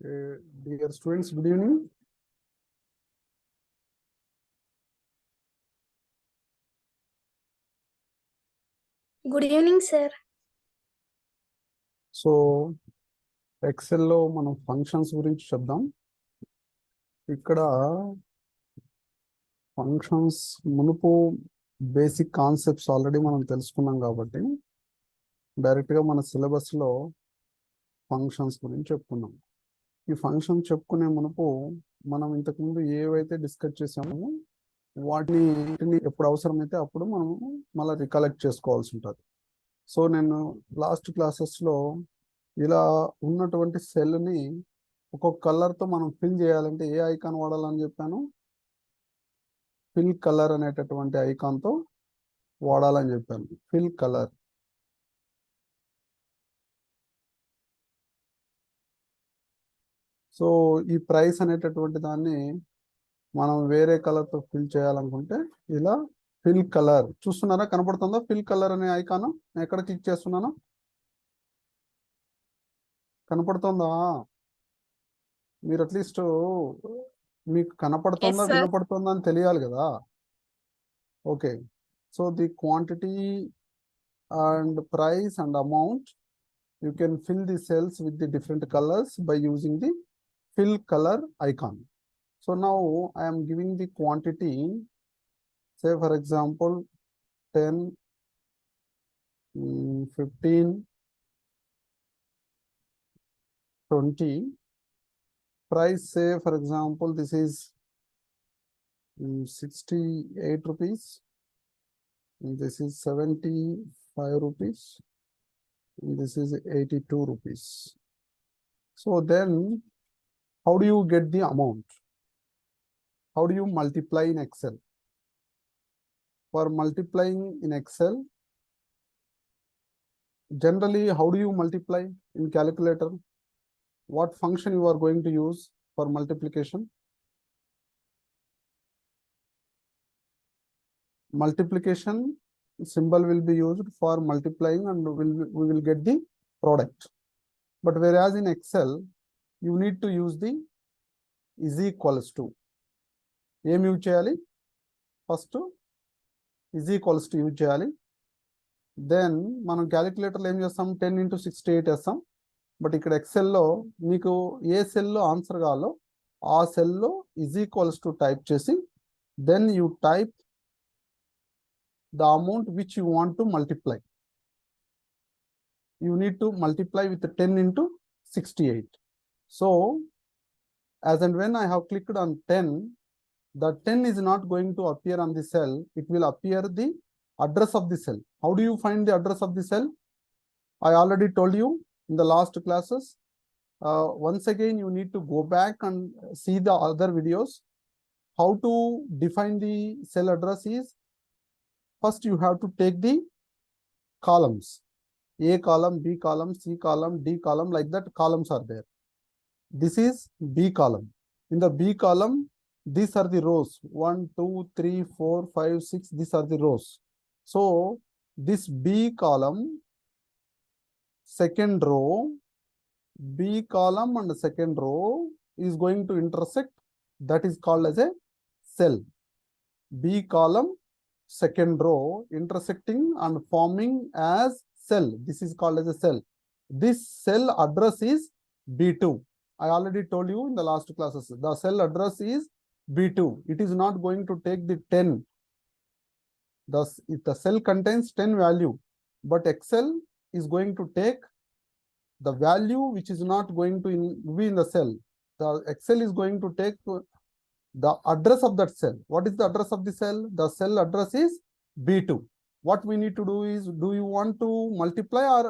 Dear students, good evening. Good evening, sir. So ఎక్సెల్లో మనం functions గురించి చెప్దాం. ఇక్కడ ఫంక్షన్స్ మునుపు బేసిక్ కాన్సెప్ట్స్ ఆల్రెడీ మనం తెలుసుకున్నాం కాబట్టి డైరెక్ట్గా మన సిలబస్లో ఫంక్షన్స్ గురించి చెప్పుకున్నాం. ఈ ఫంక్షన్ చెప్పుకునే మునుపు మనం ఇంతకుముందు ఏవైతే డిస్కస్ చేసామో వాటిని ఎప్పుడు అవసరమైతే అప్పుడు మనం మళ్ళీ రికలెక్ట్ చేసుకోవాల్సి ఉంటుంది. సో నేను లాస్ట్ క్లాసెస్లో ఇలా ఉన్నటువంటి సెల్ని ఒక్కొక్క కలర్తో మనం ఫిల్ చేయాలంటే ఏ ఐకాన్ వాడాలని చెప్పాను, ఫిల్ కలర్ అనేటటువంటి ఐకాన్తో వాడాలని చెప్పాను. Fill colour. సో ఈ ప్రైస్ అనేటటువంటి దాన్ని మనం వేరే కలర్తో ఫిల్ చేయాలనుకుంటే ఇలా ఫిల్ కలర్ చూస్తున్నారా, కనపడుతుందా? ఫిల్ కలర్ అనే ఐకాన్ నేను ఎక్కడ క్లిక్ చేస్తున్నాను, కనపడుతుందా? మీరు అట్లీస్ట్ మీకు కనపడుతుందా వినపడుతుందా అని తెలియాలి కదా. Okay, so the quantity and price and amount, you can fill the cells with the different colors by using the fill color icon. So now I am giving the quantity, say for example 10, 15, 20. Price, say for example this is 68 rupees, and this is 75 rupees, and this is 82 rupees. So then how do you get the amount? How do you multiply in Excel? For multiplying in Excel, generally how do you multiply in calculator? What function you are going to use for multiplication? Multiplication symbol will be used for multiplying and we will get the product. But whereas in Excel, you need to use the is equals to. ఏం use చేయాలి? First is equals to use చేయాలి. Then మనం క్యాలిక్యులేటర్లో ఏం చేస్తాం, 10 into 68 వేస్తాం. But ఇక్కడ ఎక్సెల్లో మీకు ఏ సెల్లో ఆన్సర్ కావాలో ఆ సెల్లో is equals to టైప్ చేసి then you type the amount which you want to multiply. You need to multiply with 10 into 68. So as and when I have clicked on 10, the 10 is not going to appear on the cell. It will appear the address of the cell. How do you find the address of the cell? I already told you in the last classes. Once again, you need to go back and see the other videos. How to define the cell address is, first you have to take the columns. A column, B column, C column, D column, like that columns are there. This is B column. In the B column, these are the rows. 1, 2, 3, 4, 5, 6. These are the rows. So this B column, second row, B column and second row is going to intersect. That is called as a cell. B column, second row intersecting and forming as cell. This is called as a cell. This cell address is B2. I already told you in the last classes. The cell address is B2. It is not going to take the 10. Thus, if the cell contains 10 value, but Excel is going to take the value which is not going to be in the cell. The Excel is going to take the address of that cell. What is the address of the cell? The cell address is B2. What we need to do is, do you want to multiply or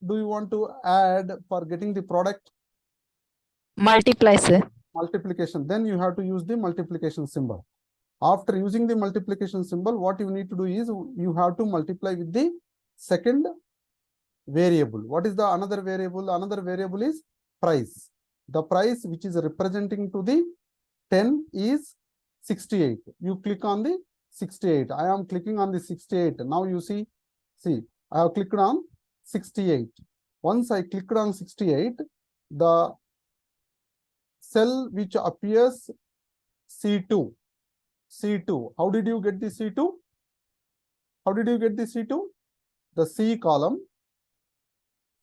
do you want to add for getting the product? Multiply, sir. Multiplication. Then you have to use the multiplication symbol. After using the multiplication symbol, what you need to do is you have to multiply with the second variable. What is the another variable? Another variable is price. The price which is representing to the 10 is 68. You click on the 68. I am clicking on the 68. Now you see, I have clicked on 68. Once I clicked on 68, the cell which appears C2. C2. How did you get the C2? How did you get the C2? The C column,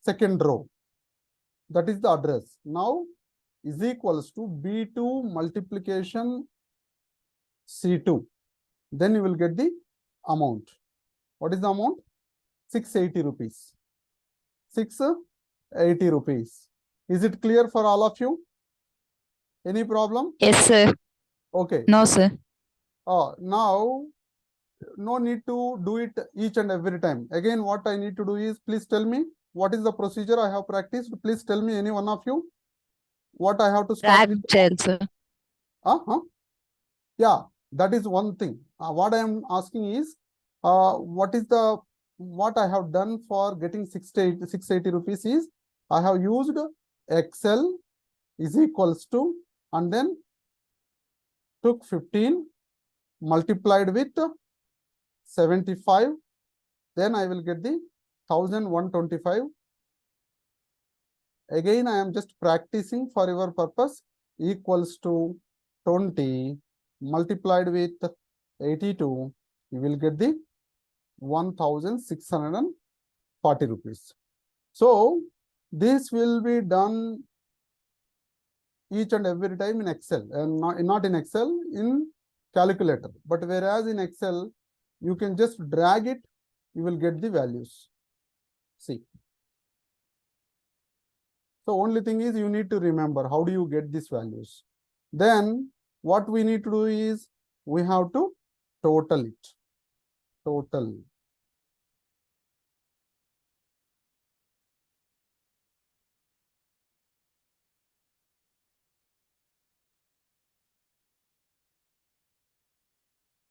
second row. That is the address. Now is equals to B2 multiplication C2. Then you will get the amount. What is the amount? 680 rupees. 680 rupees. Is it clear for all of you? Any problem? Yes, sir. Okay. No, sir. Now, no need to do it each and every time. Again, what I need to do is, please tell me what is the procedure I have practiced. Please tell me, any one of you, what I have to start with. Child, sir. Yeah, that is one thing. What I am asking is, what I have done for getting 680 rupees is, I have used Excel is equals to, and then took 15 multiplied with 75, then I will get the 1125. Again, I am just practicing for your purpose, equals to 20 multiplied with 82, you will get the 1640 rupees. So this will be done each and every time in Excel, and not in Excel, in calculator. But whereas in Excel, you can just drag it, you will get the values. See. So only thing is, you need to remember how do you get these values. Then what we need to do is, we have to total it. Total.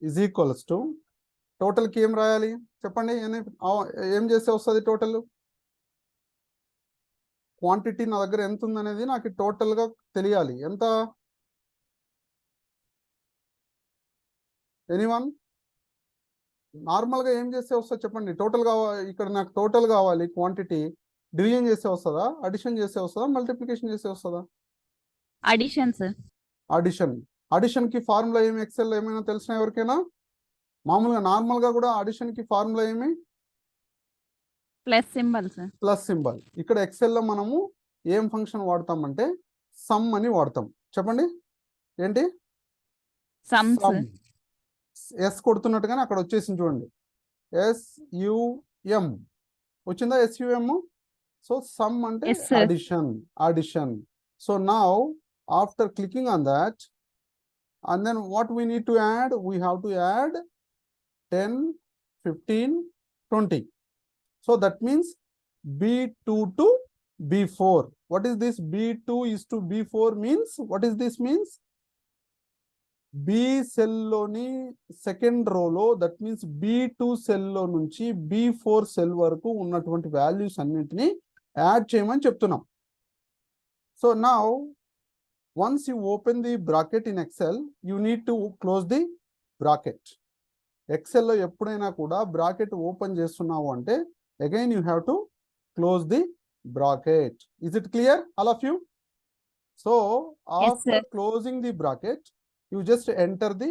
Is equals to, total కి ఏం రాయాలి చెప్పండి, ఏం చేస్తే వస్తుంది total? Quantity నా దగ్గర ఎంత ఉందనేది నాకు టోటల్ గా తెలియాలి. ఎంత? ఎనీవన్? నార్మల్ గా ఏం చేస్తే వస్తుంది చెప్పండి? టోటల్ కావాలి, ఇక్కడ నాకు టోటల్ కావాలి. క్వాంటిటీ డివిజన్ చేస్తే వస్తుందా, అడిషన్ చేస్తే వస్తుందా, మల్టిప్లికేషన్ చేస్తే వస్తుందా? Addition, sir. అడిషన్. అడిషన్ కి ఫార్ములా ఏమి ఎక్సెల్ ఏమైనా తెలిసిన ఎవరికైనా? మామూలుగా నార్మల్ గా కూడా అడిషన్ కి ఫార్ములా ఏమి? Plus symbol, sir. Plus symbol. ఇక్కడ ఎక్సెల్ లో మనము ఏం ఫంక్షన్ వాడతామంటే సమ్ అని వాడతాం. చెప్పండి ఏంటి? సమ్. ఎస్ కొడుతున్నట్టుగానే అక్కడ వచ్చేసింది చూడండి, SUM వచ్చిందా? SUM. సో సమ్ అంటే addition. So now after clicking on that, and then what we need to add, we have to add 10, 15, 20. So that means B2 to B4. What is this? B2 is to B4 means, what is this means? B cell loni second row lo, that means B2 cell lo nunchi B4 cell varaku unnatuvanti values annintini add cheyamani cheptunnam. So now once you open the bracket in Excel, you need to close the bracket. Excel lo eppudaina kuda bracket open chestunnavo ante, again you have to close the bracket. Is it clear, all of you? So after closing the bracket, you just enter the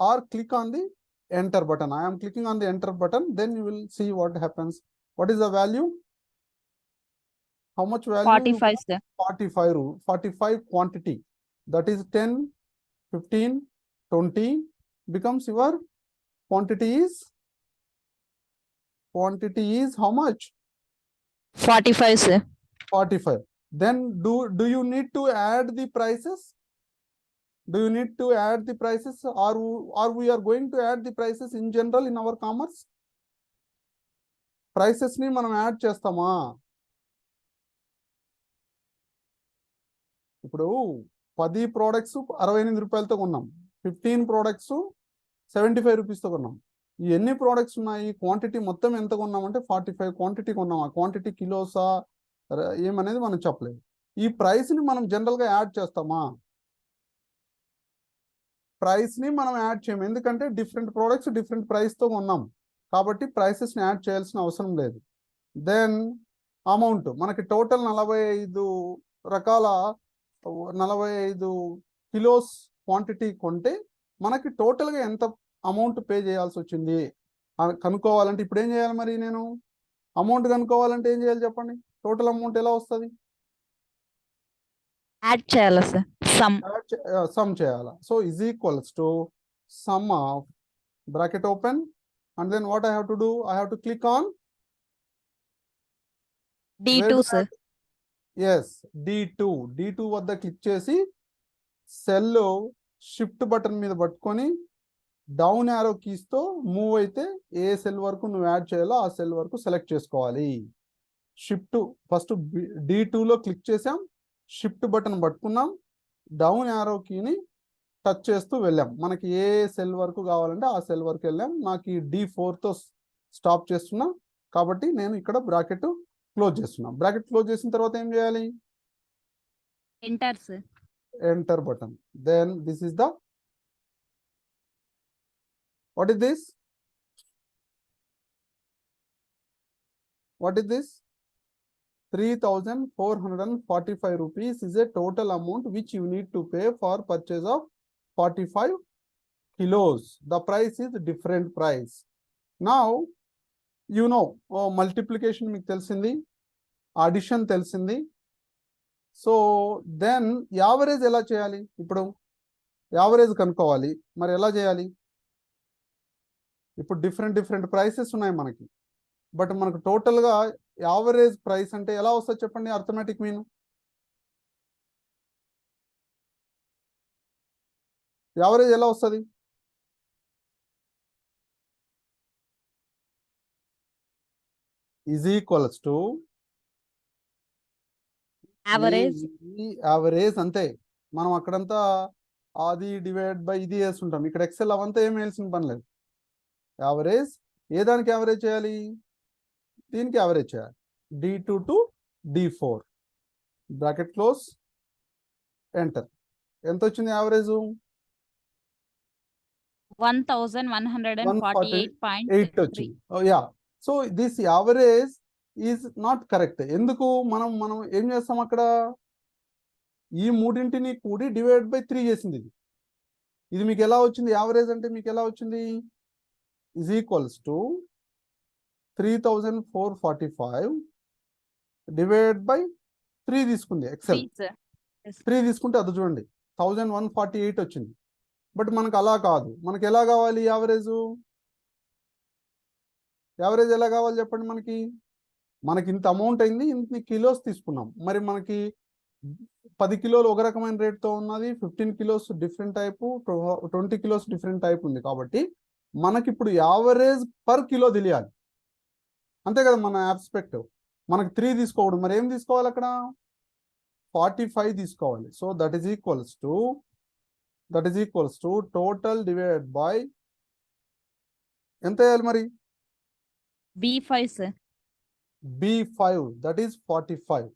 or click on the enter button. I am clicking on the enter button, then you will see what happens. What is the value? How much value? 45, sir. 45 quantity. That is 10, 15, 20 becomes your quantity is how much? 45, sir. 45. Then do you need to add the prices? Do you need to add the prices, or we are going to add the prices in general in our commerce? Prices ni manam add chestama. ఇప్పుడు 10 products 68 రూపాయలతో కొన్నాం, 15 products 75 రూపీస్తో కొన్నాం. ఈ ఎన్ని products ఉన్నాయి, quantity మొత్తం ఎంత కొన్నామంటే 45 quantity కొన్నాం. ఆ క్వాంటిటీ కిలోసా ఏమనేది మనం చెప్పలేదు. ఈ ప్రైస్ని మనం జనరల్గా యాడ్ చేస్తామా? ప్రైస్ని మనం యాడ్ చేయము, ఎందుకంటే డిఫరెంట్ ప్రోడక్ట్స్ డిఫరెంట్ ప్రైస్తో కొన్నాం కాబట్టి ప్రైసెస్ని యాడ్ చేయాల్సిన అవసరం లేదు. దెన్ అమౌంట్ మనకి టోటల్ 45 రకాల 45 కిలోస్ క్వాంటిటీ కొంటే మనకి టోటల్గా ఎంత అమౌంట్ పే చేయాల్సి వచ్చింది కనుక్కోవాలంటే ఇప్పుడు ఏం చేయాలి మరి నేను అమౌంట్ కనుక్కోవాలంటే ఏం చేయాలి చెప్పండి టోటల్ అమౌంట్ ఎలా వస్తుంది యాడ్ చేయాలా సార్ సమ్ సమ్ చేయాలా so is equals to sum of bracket open and then what I have to do I have to click on D2 sir yes D2 వద్ద click చేసి cell shift button మీద పట్టుకొని down arrow కీస్తో move అయితే ఏ cell వరకు నువ్వు add చేయాలో ఆ cell వరకు సెలెక్ట్ చేసుకోవాలి షిఫ్ట్ ఫస్ట్ D2లో క్లిక్ చేసాం షిఫ్ట్ బటన్ పట్టుకున్నాం డౌన్ యారో కీని టచ్ చేస్తూ వెళ్ళాం మనకి ఏ సెల్ వరకు కావాలంటే ఆ సెల్ వరకు వెళ్ళాం నాకు ఈ D4తో స్టాప్ చేస్తున్నా కాబట్టి నేను ఇక్కడ బ్రాకెట్ క్లోజ్ చేస్తున్నా బ్రాకెట్ క్లోజ్ చేసిన తర్వాత ఏం చేయాలి enter sir enter button then this is the what is this what is this 3445 rupees is a total amount which you need to pay for purchase of 45 kilos the price is different price now you know multiplication మీకు తెలిసింది addition తెలిసింది so then average ఎలా చేయాలి ఇప్పుడు average కనుక్కోవాలి మరి ఎలా చేయాలి ఇప్పుడు డిఫరెంట్ ప్రైసెస్ ఉన్నాయి మనకి బట్ మనకు టోటల్గా యావరేజ్ ప్రైస్ అంటే ఎలా వస్తుంది చెప్పండి అర్థమెటిక్ మీన్ యావరేజ్ ఎలా వస్తుంది ఈజ్ ఈక్వల్స్ టు యావరేజ్ అంతే మనం అక్కడంతా అది డివైడ్ బై ఇది వేస్తుంటాం ఇక్కడ ఎక్సెల్ అవంతా ఏం వేయాల్సిన పని లేదు యావరేజ్ ఏ దానికి యావరేజ్ చేయాలి దీనికి యావరేజ్ చేయాలి D2 to D4 bracket close enter ఎంత వచ్చింది యావరేజ్ 1148.8 వచ్చింది yeah so this average is not correct ఎందుకు మనం ఏం చేస్తాం అక్కడ ఈ మూడింటిని కూడి డివైడ్ బై 3 చేసింది ఇది మీకు ఎలా వచ్చింది యావరేజ్ అంటే మీకు ఎలా వచ్చింది is equals to 3445 divide by 3 తీసుకుంది ఎక్సెల్ 3 తీసుకుంటే అది చూడండి 1148 వచ్చింది బట్ మనకు అలా కాదు మనకి ఎలా కావాలి యావరేజ్ ఎలా కావాలి చెప్పండి మనకి ఇంత అమౌంట్ అయింది ఇంత కిలోస్ తీసుకున్నాం మరి మనకి 10 కిలోలు ఒక రకమైన రేట్తో ఉన్నది 15 kilos different type 20 kilos different type ఉంది కాబట్టి మనకి ఇప్పుడు యావరేజ్ పర్ కిలో తెలియాలి అంతే కదా మన ఆస్పెక్ట్ మనకి 3 తీసుకోకూడదు మరి ఏం తీసుకోవాలి అక్కడ 45 తీసుకోవాలి so that is equals to total divide by ఎంత వేయాలి మరి B5 sir B5 that is 45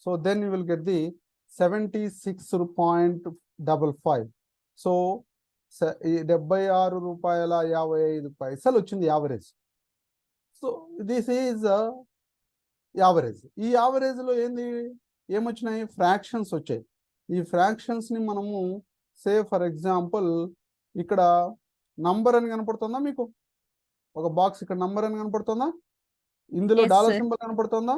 so then you will get the 76.55 so 76 రూపాయల 55 పైసలు వచ్చింది average so this is average ఈ యావరేజ్లో ఏమొచ్చినాయి ఫ్రాక్షన్స్ వచ్చాయి ఈ ఫ్రాక్షన్స్ని మనము సే ఫర్ ఎగ్జాంపుల్ ఇక్కడ నంబర్ అని కనపడుతుందా మీకు ఒక బాక్స్ ఇక్కడ నంబర్ అని కనపడుతుందా ఇందులో డాలర్ సింబల్ కనపడుతుందా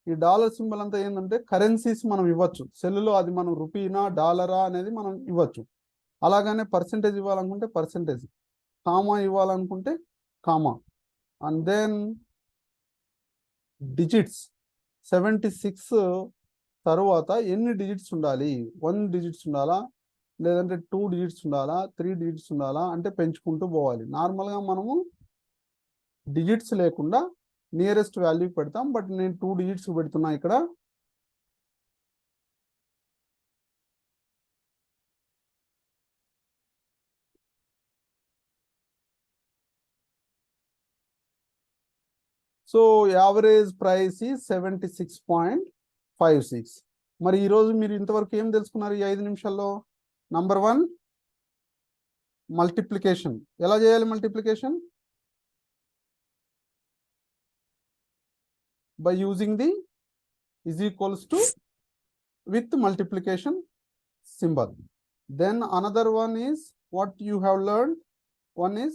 ఈ డాలర్ సింబల్ అంతా ఏంటంటే కరెన్సీస్ మనం ఇవ్వచ్చు సెల్లులో అది మనం రూపీనా డాలరా అనేది మనం ఇవ్వచ్చు అలాగనే పర్సెంటేజ్ ఇవ్వాలనుకుంటే పర్సెంటేజ్ కామా ఇవ్వాలనుకుంటే కామా అండ్ దెన్ డిజిట్స్ 76 తర్వాత ఎన్ని డిజిట్స్ ఉండాలి 1 డిజిట్స్ ఉండాలా లేదంటే 2 డిజిట్స్ ఉండాలా 3 డిజిట్స్ ఉండాలా అంటే పెంచుకుంటూ పోవాలి నార్మల్గా మనము డిజిట్స్ లేకుండా నియరెస్ట్ వాల్యూ పెడతాం బట్ నేను 2 డిజిట్స్ పెడుతున్నా ఇక్కడ సో యావరేజ్ ప్రైస్ ఈ 76.56 మరి ఈరోజు మీరు ఇంతవరకు ఏం తెలుసుకున్నారు ఈ 5 నిమిషాల్లో నంబర్ 1 మల్టిప్లికేషన్ ఎలా చేయాలి multiplication by using the is equals to with multiplication symbol. Then another one is what you have learned. One is,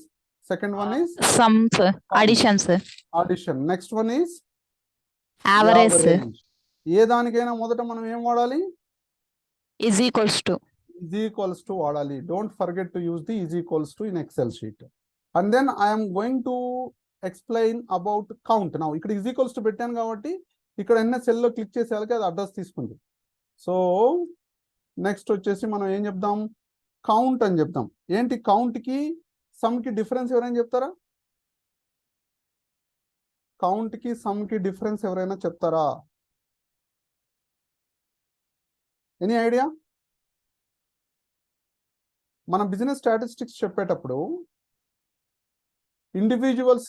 second one is Sum, sir. Addition, sir. addition. Next one is Average, sir. average. ఏ దానికైనా మొదట మనం ఏం వాడాలి? Is equals to. Is equals to వాడాలి. Don't forget to use the is equals to in Excel sheet. And then I am going to explain about count. Now ఇక్కడ is equals to పెట్టాను కాబట్టి ఇక్కడ ఎన్న సెల్లో క్లిక్ చేసేయాలకి అది address తీసుకుంది. So next వచ్చేసి మనం ఏం చెప్దాం? కౌంట్ అని చెప్తాం. ఏంటి కౌంట్ కి సమ్ కి డిఫరెన్స్ ఎవరైనా చెప్తారా? కౌంట్ కి సమ్ కి డిఫరెన్స్ ఎవరైనా చెప్తారా? Any idea? మన బిజినెస్ స్టాటిస్టిక్స్ చెప్పేటప్పుడు ఇండివిజువల్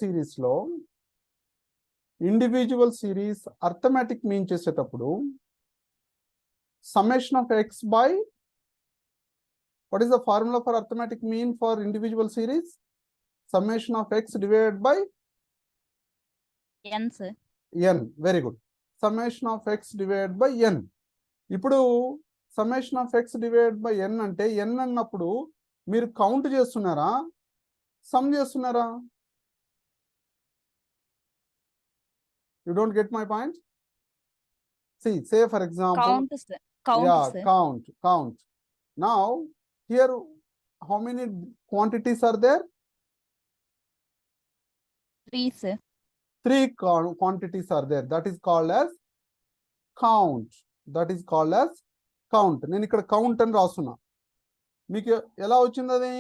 సిరీస్ అర్థమెటిక్ మీన్ చేసేటప్పుడు summation of x by, what is the formula for arithmetic mean for individual series? Summation of x divided by N, sir. n. Very good. Summation of x divided by n. ఇప్పుడు summation of x divided by n అంటే n అన్నప్పుడు మీరు count చేస్తున్నారా, some చేస్తున్నారా? You don't get my point? See, say for example, Count, sir. Count, yeah, sir. count. Now here how many quantities are there? 3, sir. 3 quantities are there. That is called as count. నేను ఇక్కడ count అని రాస్తున్నా. మీకు ఎలా వచ్చింది అది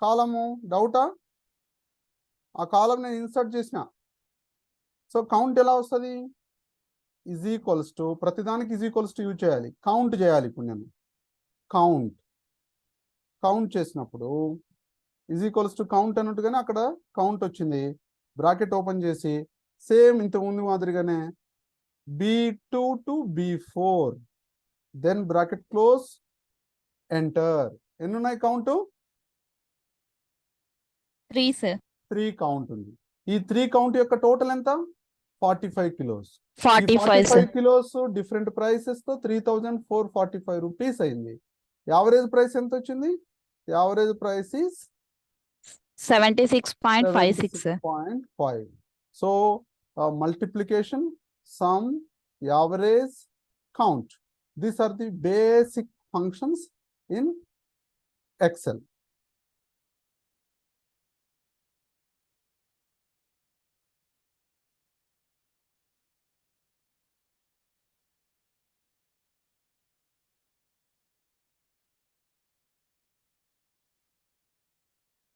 కాలము? డౌటా? ఆ కాలం నేను ఇన్సర్ట్ చేసిన. సో కౌంట్ ఎలా వస్తుంది? ఈజ్ ఈక్వల్స్ టు, ప్రతిదానికి ఈజ్ ఈక్వల్స్ టు యూజ్ చేయాలి. కౌంట్ చేయాలి. ఇప్పుడు నేను కౌంట్ చేసినప్పుడు ఈజ్ ఈక్వల్స్ టు కౌంట్ అన్నట్టుగానే అక్కడ కౌంట్ వచ్చింది. బ్రాకెట్ ఓపెన్ చేసి సేమ్ ఇంతకుముందు మాదిరిగానే B2 to B4, then bracket close, enter. ఎన్ని ఉన్నాయి కౌంట్? 3, sir. 3 కౌంట్ ఉంది. ఈ 3 కౌంట్ యొక్క టోటల్ ఎంత? 45 kilos. 45, sir. Kilos different prices తో 3,445 రూపీస్ అయింది. యావరేజ్ ప్రైస్ ఎంత వచ్చింది? Average price is 76.56, sir. 76.5. So multiplication, sum, average, count. These are the basic functions in Excel.